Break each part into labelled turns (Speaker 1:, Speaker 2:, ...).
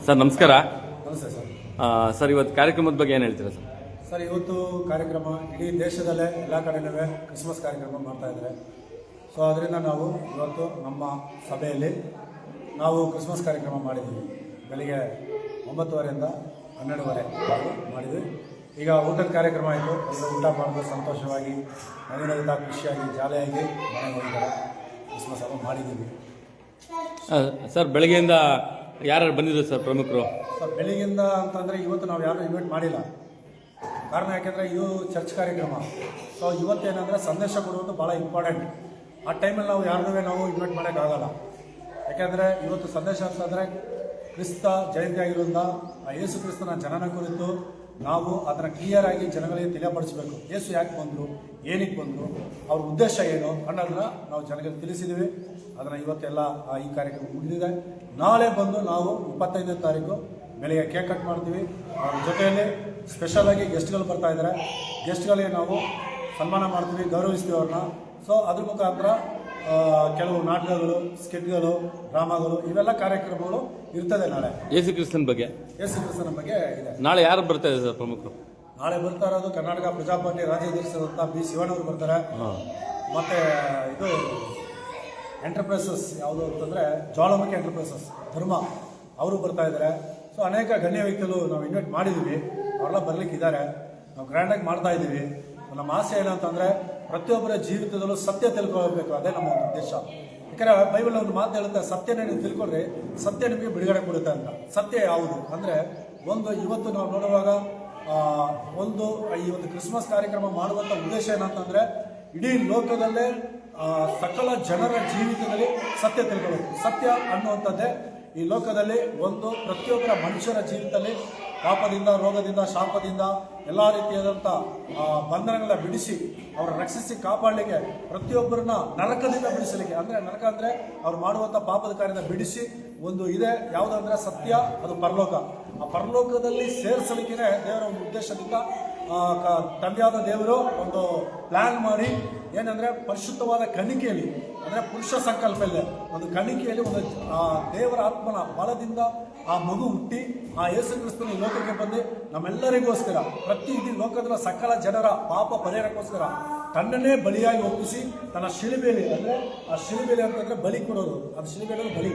Speaker 1: Sir ನಮಸ್ಕಾರ.
Speaker 2: ನಮಸ್ತೆ sir.
Speaker 1: Sir ಇವತ್ತು ಕಾರ್ಯಕ್ರಮದ ಬಗ್ಗೆ ಏನು ಹೇಳ್ತೀರಾ ಸರ್?
Speaker 2: ಸರ್ ಇವತ್ತು ಕಾರ್ಯಕ್ರಮ ಇಡೀ ದೇಶದಲ್ಲೇ ಎಲ್ಲ ಕಡೆನೂ ಕ್ರಿಸ್ಮಸ್ ಕಾರ್ಯಕ್ರಮ ಮಾಡ್ತಾ ಇದ್ದಾರೆ. ಸೊ ಅದರಿಂದ ನಾವು ಇವತ್ತು ನಮ್ಮ ಸಭೆಯಲ್ಲಿ ನಾವು ಕ್ರಿಸ್ಮಸ್ ಕಾರ್ಯಕ್ರಮ ಮಾಡಿದ್ದೀವಿ. ಬೆಳಿಗ್ಗೆ 9:30ರಿಂದ 12:30 ಮಾಡಿದ್ವಿ. ಈಗ ಊಟದ ಕಾರ್ಯಕ್ರಮ ಆಯಿತು. ಎಲ್ಲರೂ ಊಟ ಮಾಡೋದು ಸಂತೋಷವಾಗಿ ನವೀನದ ಖುಷಿಯಾಗಿ ಜಾಲಿಯಾಗಿ ಮನೆಗೆ ಹೋಗಿದ್ದಾರೆ. ಕ್ರಿಸ್ಮಸ್ ಹಬ್ಬ ಮಾಡಿದ್ದೀವಿ.
Speaker 1: ಸರ್ ಬೆಳಗ್ಗೆಯಿಂದ ಯಾರು ಬಂದಿದ್ರು ಸರ್ ಪ್ರಮುಖರು?
Speaker 2: ಸರ್ ಬೆಳಿಗ್ಗೆಯಿಂದ ಅಂತಂದರೆ ಇವತ್ತು ನಾವು ಯಾರೂ ಇನ್ವೈಟ್ ಮಾಡಿಲ್ಲ. ಕಾರಣ ಯಾಕೆಂದರೆ ಇದು ಚರ್ಚ್ ಕಾರ್ಯಕ್ರಮ. ಸೊ ಇವತ್ತೇನೆಂದರೆ ಸಂದೇಶ ಕೊಡುವುದು ಭಾಳ ಇಂಪಾರ್ಟೆಂಟ್. ಆ ಟೈಮಲ್ಲಿ ನಾವು ಯಾರನ್ನೂ ನಾವು ಇನ್ವೈಟ್ ಮಾಡೋಕ್ಕಾಗಲ್ಲ. ಯಾಕೆಂದರೆ ಇವತ್ತು ಸಂದೇಶ ಅಂತಂದರೆ ಕ್ರಿಸ್ತ ಜಯಂತಿ ಆಗಿರೋದ್ರಿಂದ ಆ ಯೇಸು ಕ್ರಿಸ್ತನ ಜನನ ಕುರಿತು ನಾವು ಅದನ್ನು ಕ್ಲಿಯರ್ ಆಗಿ ಜನಗಳಿಗೆ ತಿಳಿಯಪಡಿಸಬೇಕು. ಯೇಸು ಯಾಕೆ ಬಂದರು, ಏನಕ್ಕೆ ಬಂದರು, ಅವ್ರ ಉದ್ದೇಶ ಏನು ಅನ್ನೋದನ್ನ ನಾವು ಜನಗಳಿಗೆ ತಿಳಿಸಿದ್ದೀವಿ. ಅದನ್ನು ಇವತ್ತೆಲ್ಲ ಈ ಕಾರ್ಯಕ್ರಮ ಮುಗಿದಿದೆ. ನಾಳೆ ಬಂದು ನಾವು 25ನೇ ತಾರೀಕು ಬೆಳಿಗ್ಗೆ ಕೇಕ್ ಕಟ್ ಮಾಡ್ತೀವಿ. ಅವ್ರ ಜೊತೆಯಲ್ಲಿ ಸ್ಪೆಷಲಾಗಿ ಗೆಸ್ಟ್ಗಳು ಬರ್ತಾ ಇದ್ದಾರೆ. ಗೆಸ್ಟ್ಗಳಿಗೆ ನಾವು ಸನ್ಮಾನ ಮಾಡ್ತೀವಿ, ಗೌರವಿಸ್ತೀವಿ ಅವ್ರನ್ನ. ಸೊ ಅದ್ರ ಮುಖಾಂತರ ಕೆಲವು ನಾಟಕಗಳು, ಸ್ಕಿಟ್ಗಳು, ಡ್ರಾಮಾಗಳು ಇವೆಲ್ಲ ಕಾರ್ಯಕ್ರಮಗಳು ಇರ್ತದೆ. ನಾಳೆ
Speaker 1: ಯೇಸು ಕ್ರಿಸ್ತನ ಬಗ್ಗೆ
Speaker 2: ಬಗ್ಗೆ ಇದೆ.
Speaker 1: ನಾಳೆ ಯಾರು ಬರ್ತಾ ಇದೆ ಸರ್ ಪ್ರಮುಖರು?
Speaker 2: ನಾಳೆ ಬರ್ತಾ ಇರೋದು ಕರ್ನಾಟಕ ಪ್ರಜಾಪಾರ್ಟಿ ರಾಜ್ಯಾಧ್ಯಕ್ಷರಾದಂಥ ಬಿ ಶಿವಣ್ಣವರು ಬರ್ತಾರೆ. ಮತ್ತು ಇದು ಎಂಟರ್ಪ್ರೈಸಸ್ ಯಾವುದು ಅಂತಂದರೆ ಜ್ವಾಲಾಮುಖಿ ಎಂಟರ್ಪ್ರೈಸಸ್ ಧರ್ಮ ಅವರು ಬರ್ತಾ ಇದ್ದಾರೆ. ಸೊ ಅನೇಕ ಗಣ್ಯ ವ್ಯಕ್ತಿಗಳು ನಾವು ಇನ್ವೈಟ್ ಮಾಡಿದ್ದೀವಿ. ಅವರೆಲ್ಲ ಬರ್ಲಿಕ್ಕಿದ್ದಾರೆ. ನಾವು ಗ್ರ್ಯಾಂಡಾಗಿ ಮಾಡ್ತಾ ಇದ್ದೀವಿ. ನಮ್ಮ ಆಸೆ ಏನಂತಂದರೆ ಪ್ರತಿಯೊಬ್ಬರ ಜೀವಿತದಲ್ಲೂ ಸತ್ಯ ತಿಳ್ಕೊಳ್ಬೇಕು. ಅದೇ ನಮ್ಮ ಉದ್ದೇಶ. ಯಾಕಂದರೆ ಬೈಬಲ್ ಒಂದು ಮಾತು ಹೇಳುತ್ತೆ, ಸತ್ಯನ ನೀವು ತಿಳ್ಕೊಂಡ್ರೆ ಸತ್ಯ ನಿಮಗೆ ಬಿಡುಗಡೆ ಕೊಡುತ್ತೆ ಅಂತ. ಸತ್ಯ ಯಾವುದು ಅಂದರೆ ಇವತ್ತು ನಾವು ನೋಡುವಾಗ ಈ ಒಂದು ಕ್ರಿಸ್ಮಸ್ ಕಾರ್ಯಕ್ರಮ ಮಾಡುವಂಥ ಉದ್ದೇಶ ಏನಂತಂದರೆ ಇಡೀ ಲೋಕದಲ್ಲೇ ಸಕಲ ಜನರ ಜೀವಿತದಲ್ಲಿ ಸತ್ಯ ತಿಳ್ಕೊಳ್ಬೇಕು. ಸತ್ಯ ಅನ್ನುವಂಥದ್ದೇ ಈ ಲೋಕದಲ್ಲಿ ಪ್ರತಿಯೊಬ್ಬರ ಮನುಷ್ಯರ ಜೀವಿತದಲ್ಲಿ ಪಾಪದಿಂದ, ರೋಗದಿಂದ, ಶಾಪದಿಂದ ಎಲ್ಲ ರೀತಿಯಾದಂಥ ಬಂಧನಗಳನ್ನ ಬಿಡಿಸಿ ಅವರ ರಕ್ಷಿಸಿ ಕಾಪಾಡಲಿಕ್ಕೆ, ಪ್ರತಿಯೊಬ್ಬರನ್ನ ನರಕದಿಂದ ಬಿಡಿಸಲಿಕ್ಕೆ, ಅಂದರೆ ನರಕ ಅಂದರೆ ಅವ್ರು ಮಾಡುವಂಥ ಪಾಪದ ಕಾರ್ಯದಿಂದ ಬಿಡಿಸಿ ಇದೆ ಯಾವುದಂದ್ರೆ ಸತ್ಯ, ಅದು ಪರಲೋಕ. ಆ ಪರಲೋಕದಲ್ಲಿ ಸೇರಿಸಲಿಕ್ಕೆ ದೇವರ ಒಂದು ಉದ್ದೇಶದಿಂದ ತಂದೆಯಾದ ದೇವರು ಒಂದು ಪ್ಲಾನ್ ಮಾಡಿ ಏನಂದರೆ ಪರಿಶುದ್ಧವಾದ ಕಣಿಕೆಯಲ್ಲಿ, ಅಂದರೆ ಪುರುಷ ಸಂಕಲ್ಪ ಇದೆ, ಒಂದು ಕಣಿಕೆಯಲ್ಲಿ ಒಂದು ದೇವರ ಆತ್ಮನ ಬಲದಿಂದ ಆ ಮಗು ಹುಟ್ಟಿ ಆ ಯೇಸು ಕ್ರಿಸ್ತನ ಈ ಲೋಕಕ್ಕೆ ಬಂದು ನಮ್ಮೆಲ್ಲರಿಗೋಸ್ಕರ ಪ್ರತಿ ಇಡೀ ಲೋಕದ ಸಕಲ ಜನರ ಪಾಪ ಪರಿಹಾರಕ್ಕೋಸ್ಕರ ತನ್ನನ್ನೇ ಬಲಿಯಾಗಿ ಒಪ್ಪಿಸಿ ತನ್ನ ಶಿಲುಬೆಯಲ್ಲಿ, ಅಂದರೆ ಆ ಶಿಲುಬೆಯಲ್ಲಿ ಅಂತಂದರೆ ಬಲಿ ಕೊಡೋದು, ಅದು ಶಿಲುಬೆಯಲ್ಲಿ ಬಲಿ.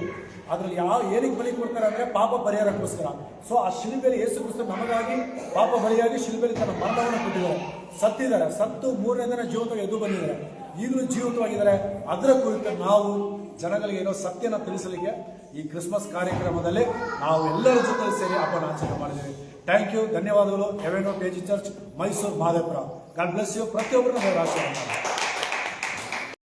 Speaker 2: ಅದರಲ್ಲಿ ಏನಕ್ಕೆ ಬಲಿ ಕೊಡ್ತಾರೆ ಅಂದರೆ ಪಾಪ ಪರಿಹಾರಕ್ಕೋಸ್ಕರ. ಸೊ ಆ ಶಿಲುಬೆಯಲ್ಲಿ ಯೇಸು ಕ್ರಿಸ್ತ ನಮಗಾಗಿ ಪಾಪ ಬಲಿಯಾಗಿ ಶಿಲುಬೆಯಲ್ಲಿ ತನ್ನ ಮರಣವನ್ನು ಕೊಟ್ಟಿದ್ದಾರೆ. ಸತ್ತಿದ್ದಾರೆ, ಸತ್ತು 3ನೇ ದಿನ ಜೀವಿತವಾಗಿ ಎದ್ದು ಬಂದಿದ್ದಾರೆ. ಈಗಲೂ ಜೀವಿತವಾಗಿದ್ದಾರೆ. ಅದರ ಕುರಿತು ನಾವು ಜನಗಳಿಗೆ ಏನೋ ಸತ್ಯನ ತಿಳಿಸಲಿಕ್ಕೆ ಈ ಕ್ರಿಸ್ಮಸ್ ಕಾರ್ಯಕ್ರಮದಲ್ಲಿ ನಾವು ಎಲ್ಲರ ಜೊತೆ ಸೇರಿ ಹಬ್ಬನ ಆಚರಣೆ ಮಾಡಿದ್ದೀವಿ. ಥ್ಯಾಂಕ್ ಯು, ಧನ್ಯವಾದಗಳು. ಎವೆನೋ ಪೇಜಿ church, Mysuru, Mahadevapura. God bless you. ಪ್ರತಿಯೊಬ್ಬರನ್ನು ಆಶೀರ್ವಾದ ಮಾಡಿ.